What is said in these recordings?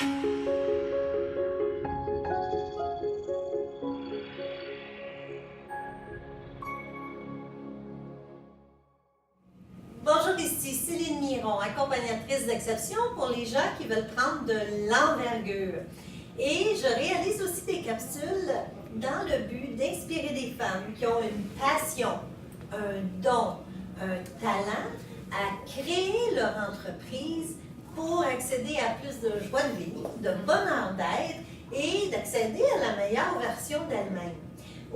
Bonjour, ici Céline Miron, accompagnatrice d'exception pour les gens qui veulent prendre de l'envergure. Et je réalise aussi des capsules dans le but d'inspirer des femmes qui ont une passion, un don, un talent à créer leur entreprise pour accéder à plus de joie de vivre, de bonheur d'être et d'accéder à la meilleure version d'elle-même.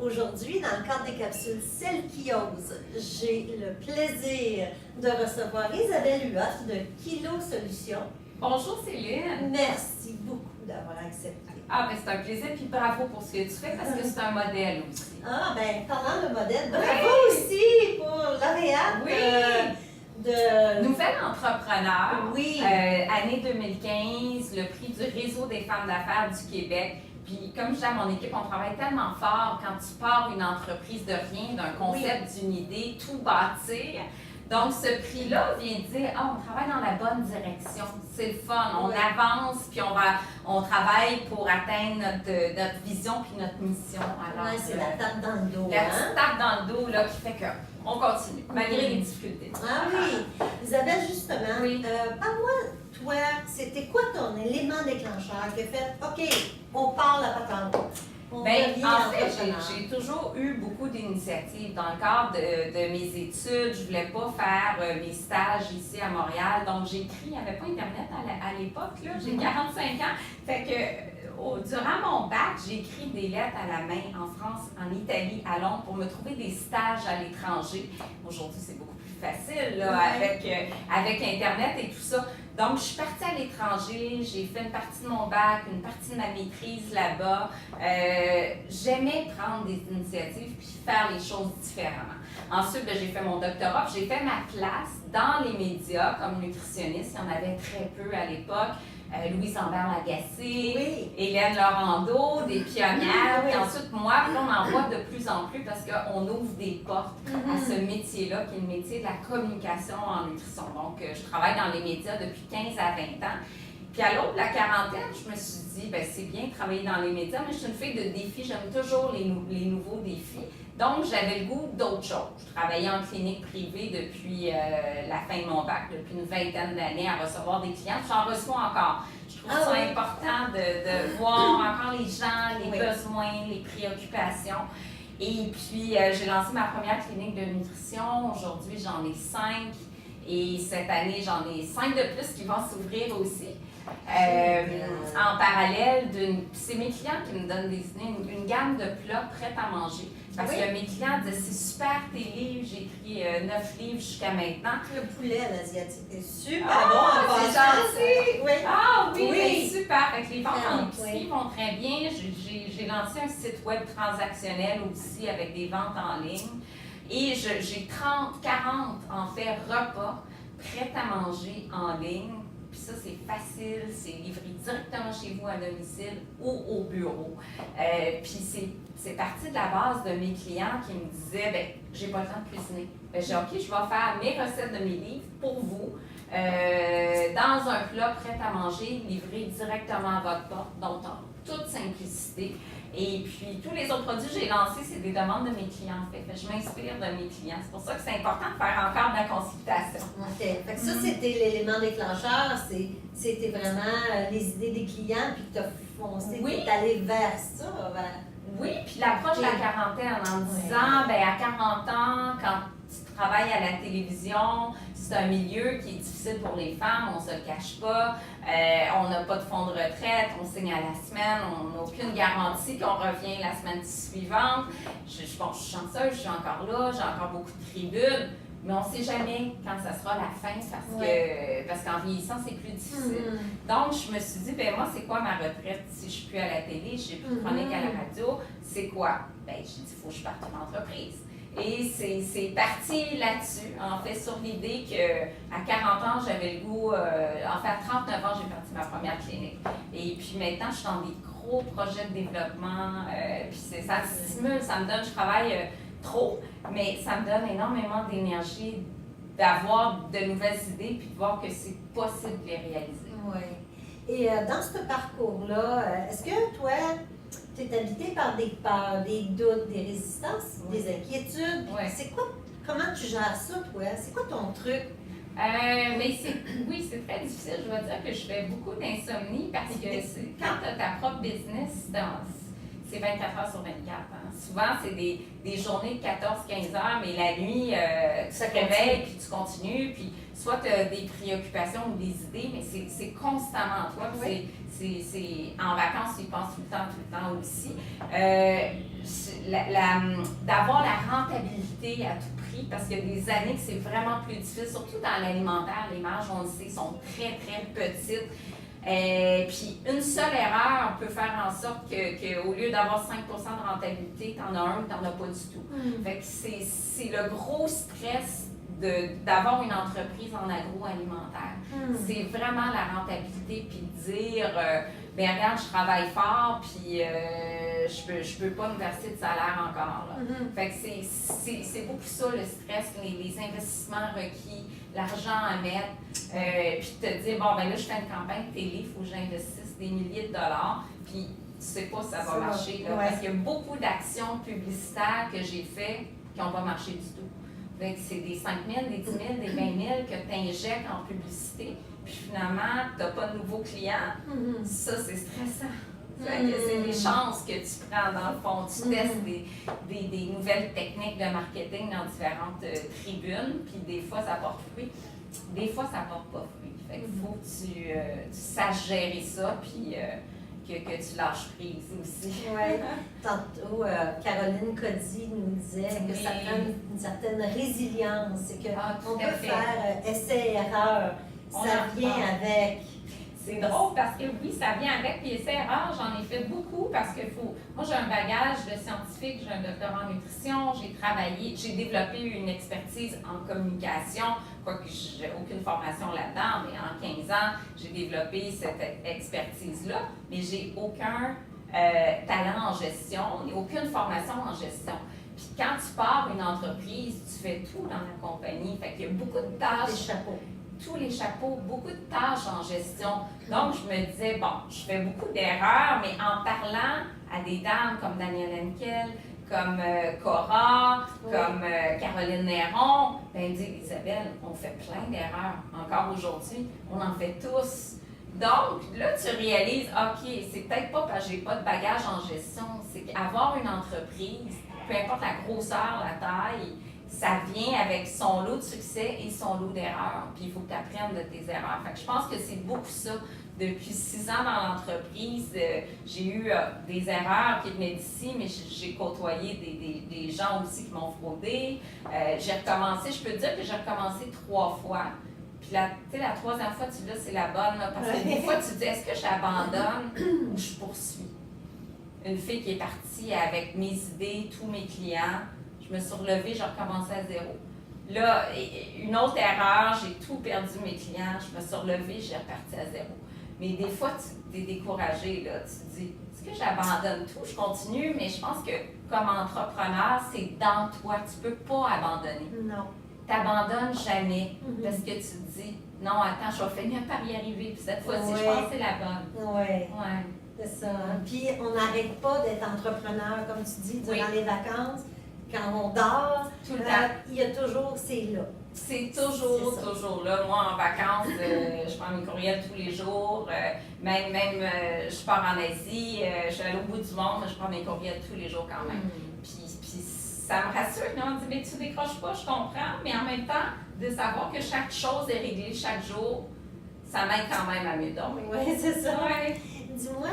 Aujourd'hui, dans le cadre des capsules Celles qui osent, j'ai le plaisir de recevoir Isabelle Huot de Kilo Solutions. Bonjour Céline. Merci beaucoup d'avoir accepté. Ah, ben c'est un plaisir, puis bravo pour ce que tu fais parce que c'est un modèle aussi. Ah, ben parlant de modèle, bravo Oui. aussi pour lauréate Oui. de... Nouvelle entrepreneur. Oui. Année 2015, le prix du Réseau des femmes d'affaires du Québec. Puis comme je dis à mon équipe, on travaille tellement fort quand tu pars une entreprise de rien, d'un concept, d'une idée, tout bâtir. Donc, ce prix-là vient dire, ah, on travaille dans la bonne direction, c'est le fun, on avance, puis on travaille pour atteindre notre vision puis notre mission. Alors, c'est la tape dans le dos. la petite tape dans le dos là, qui fait qu'on continue, malgré les difficultés. Ah oui! Isabelle, justement, Oui. parle-moi, toi, c'était quoi ton élément déclencheur qui a fait, OK, on part la patente? Bien, en fait, j'ai toujours eu beaucoup d'initiatives. Dans le cadre de mes études, je voulais pas faire mes stages ici à Montréal. Donc, j'ai écrit, il n'y avait pas Internet à l'époque, là. J'ai 45 ans. Fait que, durant mon bac, j'ai écrit des lettres à la main en France, en Italie, à Londres, pour me trouver des stages à l'étranger. Aujourd'hui, c'est beaucoup plus facile, là, avec Internet et tout ça. Donc, je suis partie à l'étranger, j'ai fait une partie de mon bac, une partie de ma maîtrise là-bas. J'aimais prendre des initiatives puis faire les choses différemment. Ensuite, j'ai fait mon doctorat, j'ai fait ma place dans les médias comme nutritionniste. Il y en avait très peu à l'époque. Louise Lambert-Lagacé, Oui. Hélène Laurando, des pionnières. Oui. Puis ensuite, moi, on en voit de plus en plus parce qu'on ouvre des portes à ce métier-là, qui est le métier de la communication en nutrition. Donc, je travaille dans les médias depuis 15 à 20 ans. Puis à l'aube de la quarantaine, je me suis dit, ben c'est bien de travailler dans les médias, mais je suis une fille de défis, j'aime toujours les nouveaux défis. Donc, j'avais le goût d'autre chose. Je travaillais en clinique privée depuis la fin de mon bac, depuis une vingtaine d'années, à recevoir des clients. J'en reçois encore. Je trouve ça important de voir encore les gens, les besoins, les préoccupations. Et puis, j'ai lancé ma première clinique de nutrition. Aujourd'hui, j'en ai 5. Et cette année, j'en ai 5 de plus qui vont s'ouvrir aussi. En parallèle, c'est mes clients qui me donnent des idées, une gamme de plats prêts à manger. Parce que mes clients disaient, c'est super tes livres, j'ai écrit 9 livres jusqu'à maintenant. Le poulet à l'asiatique est super bon, c'est gentil! Oui. Ah oui, Oui. Ben, super! Fait que les ventes en épicerie vont très bien. J'ai lancé un site web transactionnel aussi avec des ventes en ligne. Et j'ai 30, 40 en fait repas prêts à manger en ligne. Puis ça, c'est facile, c'est livré directement chez vous à domicile ou au bureau. Puis c'est parti de la base de mes clients qui me disaient, ben j'ai pas le temps de cuisiner. Ben j'ai OK, je vais faire mes recettes de mes livres pour vous, dans un plat prêt à manger, livré directement à votre porte, donc en toute simplicité. Et puis, tous les autres produits que j'ai lancés, c'est des demandes de mes clients, en fait. Je m'inspire de mes clients. C'est pour ça que c'est important de faire encore de la consultation. OK. Fait que ça, c'était l'élément déclencheur. C'était vraiment les idées des clients, puis que tu as foncé, tu es allé vers ça. Oui, puis l'approche de la quarantaine en disant, ben à 40 ans, quand tu travailles à la télévision, c'est un milieu qui est difficile pour les femmes, on ne se le cache pas, on n'a pas de fonds de retraite, on signe à la semaine, on n'a aucune garantie qu'on revient la semaine suivante. Je suis chanceuse, je suis encore là, j'ai encore beaucoup de tribunes, mais on ne sait jamais quand ça sera la fin parce qu'en vieillissant, c'est plus difficile. Donc, je me suis dit, ben moi, c'est quoi ma retraite si je ne suis plus à la télé, je n'ai plus de chronique à la radio, c'est quoi? Ben, j'ai dit, il faut que je parte une entreprise. Et c'est parti là-dessus, en fait, sur l'idée qu'à 40 ans, j'avais le goût, en fait, à 39 ans, j'ai parti ma première clinique. Et puis maintenant, je suis dans des gros projets de développement, puis ça me stimule, ça me donne, je travaille trop, mais ça me donne énormément d'énergie d'avoir de nouvelles idées puis de voir que c'est possible de les réaliser. Oui. Et dans ce parcours-là, est-ce que toi, tu es habité par des peurs, des doutes, des résistances, des inquiétudes? Ouais. C'est quoi, comment tu gères ça, toi? C'est quoi ton truc? Mais oui, c'est très difficile. Je vais dire que je fais beaucoup d'insomnie parce que quand tu as ta propre business, c'est 24 heures sur 24. Hein. Souvent, c'est des journées de 14-15 heures, mais la nuit, tu te réveilles puis tu continues. Puis soit tu as des préoccupations ou des idées, mais c'est constamment toi. Oui. C'est en vacances, tu y penses tout le temps aussi. D'avoir la rentabilité à tout prix, parce qu'il y a des années que c'est vraiment plus difficile, surtout dans l'alimentaire, les marges, on le sait, sont très, très petites. Puis une seule erreur peut faire en sorte qu'au lieu d'avoir 5 de rentabilité, tu en as un, tu n'en as pas du tout. Fait que c'est le gros stress d'avoir une entreprise en agroalimentaire. C'est vraiment la rentabilité, puis de dire, ben regarde, je travaille fort, puis je peux pas me verser de salaire encore. Là. Fait que c'est beaucoup ça, le stress, les investissements requis, l'argent à mettre, puis te dire, bon, ben là, je fais une campagne télé, il faut que j'investisse des milliers de dollars, puis tu sais pas si ça va marcher. Là, parce qu'il y a beaucoup d'actions publicitaires que j'ai faites qui n'ont pas marché du tout. Fait que c'est des 5 000, des 10 000, des 20 000 que tu injectes en publicité, puis finalement, tu n'as pas de nouveaux clients. Ça, c'est stressant. Fait que c'est des chances que tu prends dans le fond. Tu testes des nouvelles techniques de marketing dans différentes tribunes, puis des fois, ça porte fruit. Des fois, ça porte pas fruit. Fait qu'il faut que tu saches gérer ça, puis que tu lâches prise aussi. Oui. Tantôt, Caroline Cody nous disait que ça prend une certaine résilience et qu'on peut faire essai-erreur. Ça vient avec. C'est drôle parce que oui, ça vient avec, puis essai-erreur, j'en ai fait beaucoup parce que moi j'ai un bagage de scientifique, j'ai un doctorat en nutrition, j'ai développé une expertise en communication, quoique j'ai aucune formation là-dedans, mais en 15 ans, j'ai développé cette expertise-là, mais j'ai aucun talent en gestion, aucune formation en gestion. Puis quand tu pars une entreprise, tu fais tout dans la compagnie, fait qu'il y a beaucoup de tâches. Des chapeaux. Tous les chapeaux, beaucoup de tâches en gestion. Donc, je me disais, bon, je fais beaucoup d'erreurs, mais en parlant à des dames comme Danielle Henkel, comme Cora, comme Caroline Néron, ben, elle me dit, Isabelle, on fait plein d'erreurs. Encore aujourd'hui, on en fait tous. Donc, là, tu réalises, OK, c'est peut-être pas parce que j'ai pas de bagage en gestion, c'est qu'avoir une entreprise, peu importe la grosseur, la taille, ça vient avec son lot de succès et son lot d'erreurs. Puis il faut que tu apprennes de tes erreurs. Fait que je pense que c'est beaucoup ça. Depuis 6 ans dans l'entreprise, j'ai eu des erreurs qui venaient d'ici, mais j'ai côtoyé des gens aussi qui m'ont fraudé. J'ai recommencé, je peux te dire que j'ai recommencé 3 fois. Puis la 3e fois, tu dis, c'est la bonne, là, parce que des fois, tu te dis, est-ce que j'abandonne ou je poursuis? Une fille qui est partie avec mes idées, tous mes clients. Je me suis relevée, j'ai recommencé à zéro. Là, une autre erreur, j'ai tout perdu mes clients, je me suis relevée, j'ai reparti à zéro. Mais des fois, tu es découragé, là, tu te dis, est-ce que j'abandonne tout? Je continue, mais je pense que comme entrepreneur, c'est dans toi, tu ne peux pas abandonner. Non. Tu n'abandonnes jamais parce que tu te dis, non, attends, je vais finir par y arriver. Puis cette fois-ci, je pense que c'est la bonne. Oui. Ouais. C'est ça. Puis on n'arrête pas d'être entrepreneur, comme tu dis, durant les vacances. Quand on dort, tout le temps. Il y a toujours ces là. C'est toujours là. Moi, en vacances, je prends mes courriels tous les jours. Même je pars en Asie, je suis allée au bout du monde, je prends mes courriels tous les jours quand même. Puis ça me rassure. On me dit, mais tu décroches pas, je comprends. Mais en même temps, de savoir que chaque chose est réglée chaque jour, ça m'aide quand même à mieux dormir. Oui, c'est ça. Ouais. Dis-moi,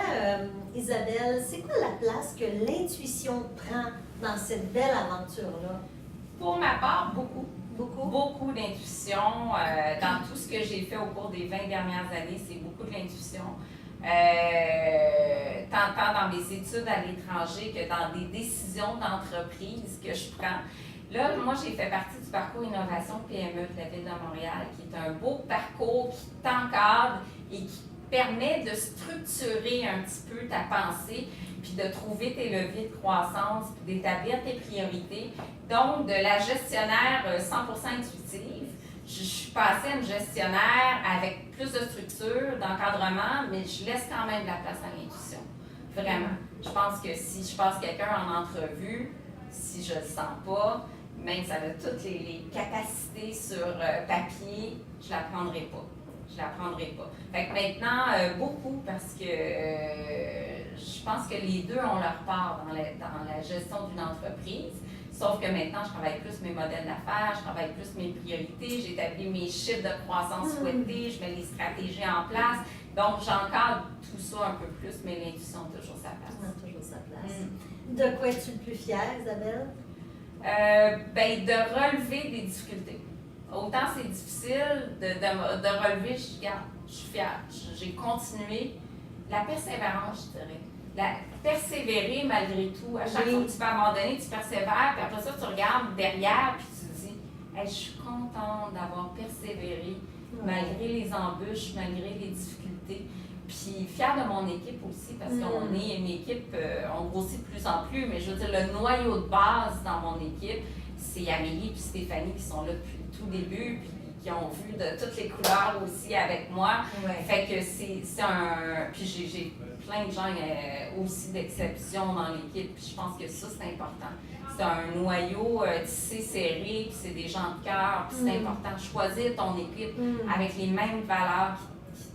Isabelle, c'est quoi la place que l'intuition prend dans cette belle aventure-là? Pour ma part, beaucoup. Beaucoup d'intuition. Dans tout ce que j'ai fait au cours des 20 dernières années, c'est beaucoup de l'intuition. Tant dans mes études à l'étranger que dans des décisions d'entreprise que je prends. Là, moi, j'ai fait partie du parcours Innovation PME de la Ville de Montréal, qui est un beau parcours qui t'encadre et qui permet de structurer un petit peu ta pensée, puis de trouver tes leviers de croissance, puis d'établir tes priorités. Donc, de la gestionnaire 100% intuitive, je suis passée à une gestionnaire avec plus de structure, d'encadrement, mais je laisse quand même de la place à l'intuition. Vraiment. Je pense que si je passe quelqu'un en entrevue, si je le sens pas, même si elle a toutes les capacités sur papier, je la prendrai pas. Je la prendrai pas. Fait que maintenant, beaucoup, parce que je pense que les deux ont leur part dans la gestion d'une entreprise. Sauf que maintenant, je travaille plus mes modèles d'affaires, je travaille plus mes priorités, j'établis mes chiffres de croissance souhaités, je mets les stratégies en place. Donc, j'encadre tout ça un peu plus, mais l'intuition a toujours sa place. Toujours sa place. De quoi es-tu le plus fière, Isabelle? De relever des difficultés. Autant c'est difficile de relever, je suis fière. J'ai continué. La persévérance, je dirais. Persévérer malgré tout. À chaque fois que tu peux abandonner, tu persévères, puis après ça, tu regardes derrière, puis tu te dis hey, je suis contente d'avoir persévéré, malgré les embûches, malgré les difficultés. Puis fière de mon équipe aussi, parce qu'on est une équipe, on grossit de plus en plus, mais je veux dire, le noyau de base dans mon équipe, c'est Amélie et Stéphanie qui sont là depuis le tout début, puis qui ont vu de toutes les couleurs aussi avec moi. Ouais. Fait que c'est un... Puis j'ai plein de gens aussi d'exception dans l'équipe, puis je pense que ça, c'est important. C'est un noyau tissé serré, puis c'est des gens de cœur, puis c'est important de choisir ton équipe avec les mêmes valeurs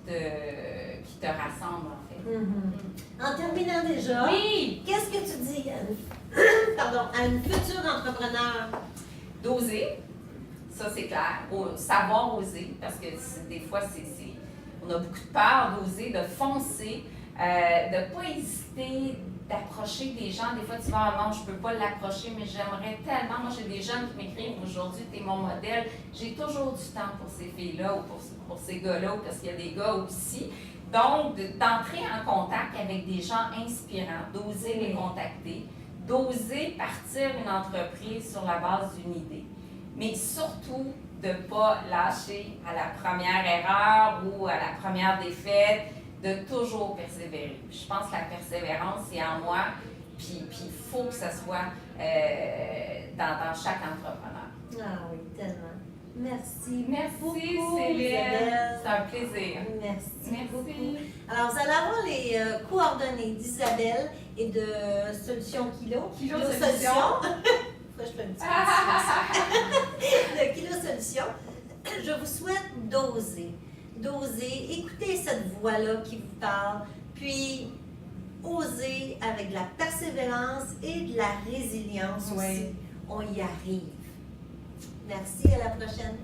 qui te rassemblent, en fait. En terminant déjà, qu'est-ce que tu dis à une future entrepreneur? D'oser, ça c'est clair. Savoir oser, parce que des fois, on a beaucoup de peur d'oser, de foncer, de ne pas hésiter d'approcher des gens. Des fois, tu vas non, je ne peux pas l'approcher, mais j'aimerais tellement. Moi, j'ai des jeunes qui m'écrivent aujourd'hui, tu es mon modèle. J'ai toujours du temps pour ces filles-là ou pour ces gars-là, parce qu'il y a des gars aussi. Donc, d'entrer en contact avec des gens inspirants, d'oser les contacter, d'oser partir une entreprise sur la base d'une idée, mais surtout de ne pas lâcher à la première erreur ou à la première défaite, de toujours persévérer. Puis je pense que la persévérance, c'est en moi, puis il faut que ça soit dans chaque entrepreneur. Ah oui, tellement. Merci. Merci beaucoup, Céline. Isabelle. C'est un plaisir. Merci beaucoup. Alors, vous allez avoir les coordonnées d'Isabelle et de Solution Kilo. Kilo Solution. Je fais une petite de Kilo Solution. Je vous souhaite d'oser, écouter cette voix-là qui vous parle, puis oser avec de la persévérance et de la résilience aussi. On y arrive. Merci, à la prochaine.